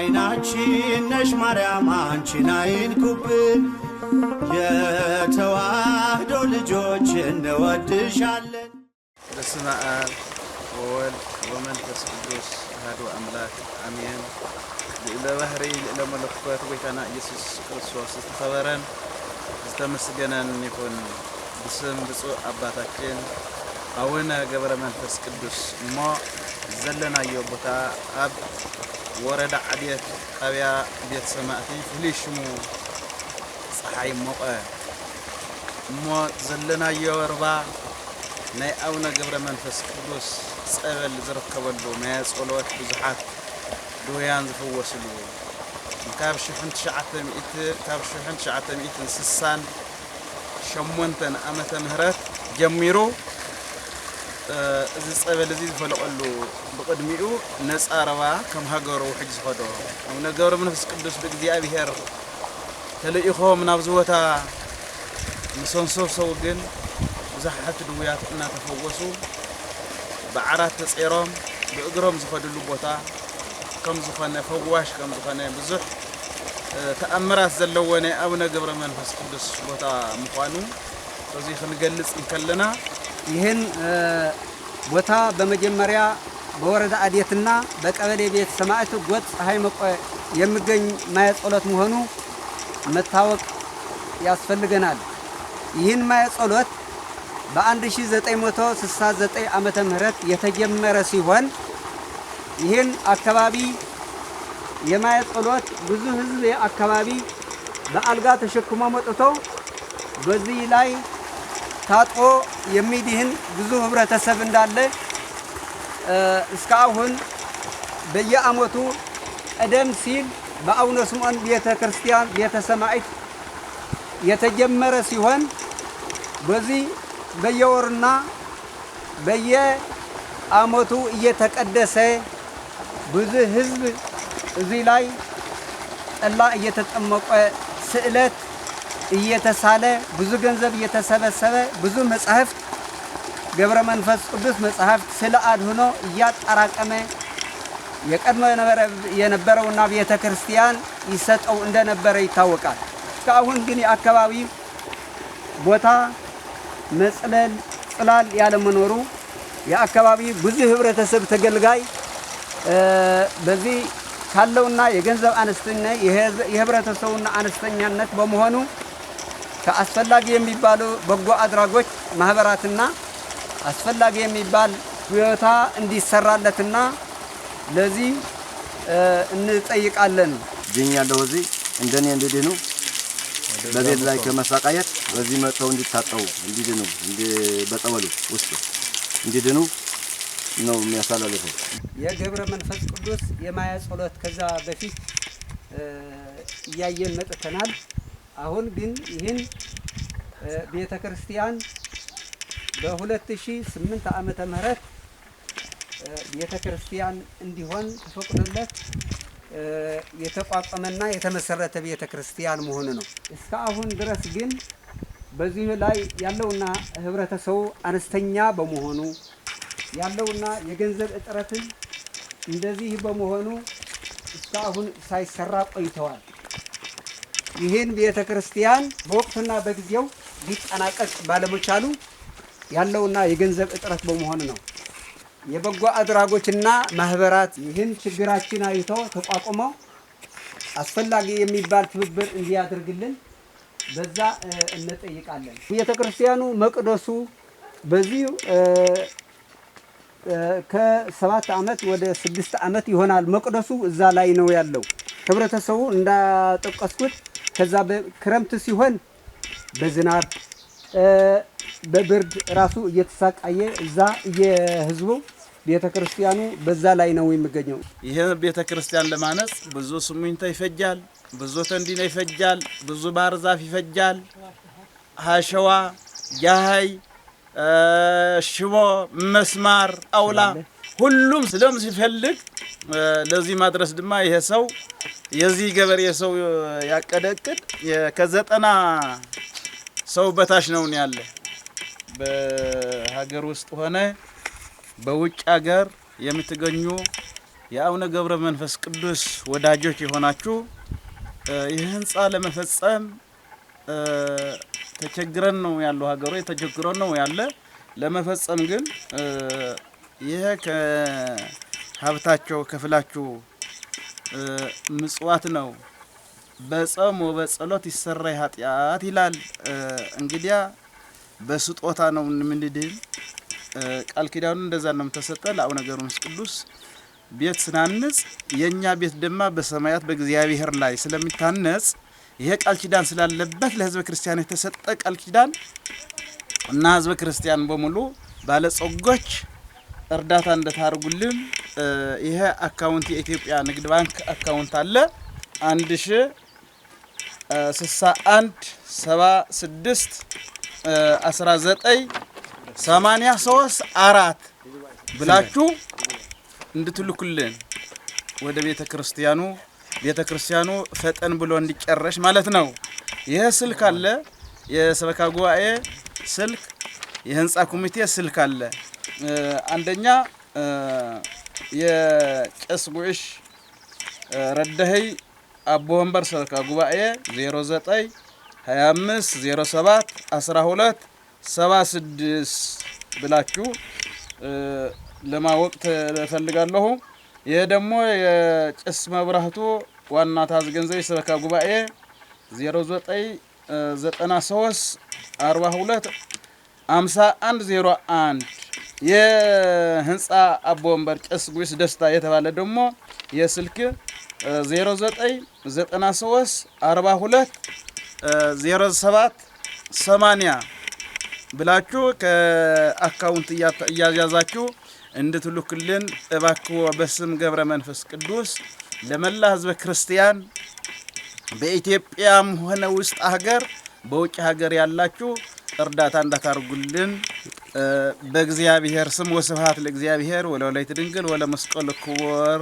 አይናችን ነሽ ማርያም አንቺን አይንኩብን የተዋህዶ ልጆች እንወድሻለን። በስመ አብ ወወልድ ወመንፈስ ቅዱስ አሐዱ አምላክ አሜን። ለባህሪ ለመለኮት ጌታና ኢየሱስ ክርስቶስ ተከበረን ተመስገነን ይሁን። በስም ብፁዕ አባታችን አቡነ ገብረ መንፈስ ቅዱስ ሞ ዘለናዮ ቦታ አብ ወረዳ ዓድየት ጣብያ ቤት ሰማዕቲ ፍሉይ ሽሙ ፀሓይ ሞቐ እሞ ዘለናዮ ወረባ ናይ አቡነ ገብረ መንፈስ ቅዱስ ጸበል ዝርከበሉ ናይ ጸሎት ብዙሓት ድውያን ዝፍወስሉ ካብ 1968 ዓመተ ምህረት ጀሚሩ እዚ ጸበል እዚ ዝፈልቀሉ ብቅድሚኡ ነፃ ረባ ከም ሃገሩ ውሕጅ ዝኸዶ አቡነ ገብረ መንፈስ ቅዱስ ብእግዚአብሔር ተለኢኾም ናብዚ ቦታ ምሰንሶሰው ግን ብዙሓት ድውያት እናተፈወሱ በዓራት ተጸይሮም ብእግሮም ዝኸድሉ ቦታ ከም ዝኾነ ፈዋሽ ከም ዝኾነ ብዙሕ ተአምራት ዘለዎ ናይ አቡነ ገብረ መንፈስ ቅዱስ ቦታ ምዃኑ እዚ ክንገልጽ እንከለና ይህን ቦታ በመጀመሪያ በወረዳ ዓድየትና በቀበሌ ቤት ሰማዕቲ ጎጥ ፀሐይ ሞቀ የሚገኝ ማየ ጸሎት መሆኑ መታወቅ ያስፈልገናል። ይህን ማየ ጸሎት በ1969 ዓመተ ምህረት የተጀመረ ሲሆን ይህን አካባቢ የማየ ጸሎት ብዙ ህዝብ አካባቢ በአልጋ ተሸክሞ መጥቶ በዚህ ላይ ታጥቆ የሚድህን ብዙ ህብረተሰብ እንዳለ እስካሁን በየዓመቱ ቀደም ሲል በአቡነ ስምዖን ቤተክርስቲያን ቤተ ሰማዕት የተጀመረ ሲሆን በዚህ በየወርና በየዓመቱ እየተቀደሰ ብዙ ህዝብ እዚህ ላይ ጠላ እየተጠመቀ ስዕለት እየተሳለ ብዙ ገንዘብ እየተሰበሰበ ብዙ መጻሕፍት ገብረ መንፈስ ቅዱስ መጻሕፍት ስለ አድኅኖ እያጠራቀመ የቀድሞ የነበረውና ቤተ ክርስቲያን ይሰጠው እንደነበረ ይታወቃል። እስካሁን ግን የአካባቢ ቦታ መጽለል ጽላል ያለ መኖሩ የአካባቢ ብዙ ህብረተሰብ ተገልጋይ በዚህ ካለውና የገንዘብ አነስተኛ የህብረተሰቡና አነስተኛነት በመሆኑ ከአስፈላጊ የሚባሉ በጎ አድራጎች ማህበራትና አስፈላጊ የሚባል ቦታ እንዲሰራለትና ለዚህ እንጠይቃለን። ጅኛለሁ እዚህ እንደኔ እንድድኑ በቤት ላይ ከመሳቃየት በዚህ መጥተው እንዲታጠው እንዲድኑ በጸበሉ ውስጥ እንዲድኑ ነው የሚያሳልፈው። የገብረ መንፈስ ቅዱስ የማየ ጸሎት ከዛ በፊት እያየን መጥተናል። አሁን ግን ይህን ቤተ ክርስቲያን በ2008 ዓመተ ምህረት ቤተ ክርስቲያን እንዲሆን ተፈቅዶለት የተቋቋመና የተመሰረተ ቤተ ክርስቲያን መሆኑ ነው። እስካሁን ድረስ ግን በዚህ ላይ ያለውና ህብረተሰቡ አነስተኛ በመሆኑ ያለውና የገንዘብ እጥረትን እንደዚህ በመሆኑ እስካሁን ሳይሰራ ቆይተዋል። ይህን ቤተ ክርስቲያን በወቅቱና በጊዜው ሊጠናቀቅ ባለመቻሉ ያለውና የገንዘብ እጥረት በመሆኑ ነው። የበጎ አድራጎችና ማህበራት ይህን ችግራችን አይተው ተቋቁመው አስፈላጊ የሚባል ትብብር እንዲያደርግልን በዛ እንጠይቃለን። ቤተ ክርስቲያኑ መቅደሱ በዚህ ከ7 ዓመት ወደ 6 ዓመት ይሆናል። መቅደሱ እዛ ላይ ነው ያለው። ህብረተሰቡ እንዳጠቀስኩት ከዛ በክረምት ሲሆን በዝናብ በብርድ ራሱ እየተሳቃየ እዛ የህዝቡ ቤተክርስቲያኑ በዛ ላይ ነው የሚገኘው። ይሄ ቤተክርስቲያን ለማነጽ ብዙ ሲሚንቶ ይፈጃል፣ ብዙ ተንዲኖ ይፈጃል፣ ብዙ ባህር ዛፍ ይፈጃል፣ አሸዋ፣ ያሃይ፣ ሽቦ፣ መስማር፣ ጣውላ ሁሉም ሲፈልግ ለዚህ ማድረስ ድማ ይሄ ሰው የዚህ ገበሬ ሰው ያቀደቅድ ከ90 ሰው በታች ነው ያለ። በሀገር ውስጥ ሆነ በውጭ ሀገር የምትገኙ የአቡነ ገብረ መንፈስ ቅዱስ ወዳጆች የሆናችሁ ይህ ህንጻ ለመፈጸም ተቸግረን ነው ያለው ሀገሩ የተቸግረን ነው ያለ ለመፈጸም ግን ይሄ ከሀብታቸው ከፍላችሁ ምጽዋት ነው በጾም ወበጸሎት ይሰራ ኃጢአት ይላል። እንግዲያ በስጦታ ነው ምንድን ቃል ኪዳኑ እንደዛ ነው ተሰጠ ለአቡነ ገብረ መንፈስ ቅዱስ ቤት ስናንጽ የኛ ቤት ደማ በሰማያት በእግዚአብሔር ላይ ስለሚታነጽ ይሄ ቃል ኪዳን ስላለበት ለህዝበ ክርስቲያን የተሰጠ ቃል ኪዳን እና ህዝበ ክርስቲያን በሙሉ ባለጸጎች እርዳታ እንደታርጉልን ይሄ አካውንት የኢትዮጵያ ንግድ ባንክ አካውንት አለ 1061661983 ብላችሁ እንድትልኩልን ወደ ቤተ ክርስቲያኑ ፈጠን ብሎ እንዲጨረሽ ማለት ነው። ይሄ ስልክ አለ የሰበካ ጉባኤ ስልክ የህንጻ ኮሚቴ ስልክ አለ። አንደኛ የቄስ ጉዕሽ ረዳኸይ አቦ ወንበር ሰበካ ጉባኤ 0925071276 ብላችሁ ለማወቅ ተፈልጋለሁ። ይሄ ደግሞ የጭስ መብራህቱ ዋና ታዝ ገንዘብ ሰበካ ጉባኤ 0993425101 የህንጻ አቦ ወንበር ጭስ ጉዕሽ ደስታ የተባለ ደግሞ የስልክ 0993420780 ብላችሁ ከአካውንት እያያዛችሁ እንድትልኩልን እባክዎ በስም ገብረ መንፈስ ቅዱስ ለመላ ህዝበ ክርስቲያን በኢትዮጵያም ሆነ ውስጥ ሀገር በውጭ ሀገር ያላችሁ እርዳታ እንዳታርጉልን በእግዚአብሔር ስም ወስብሐት ለእግዚአብሔር ወለወላዲቱ ድንግል ወለመስቀሉ ክቡር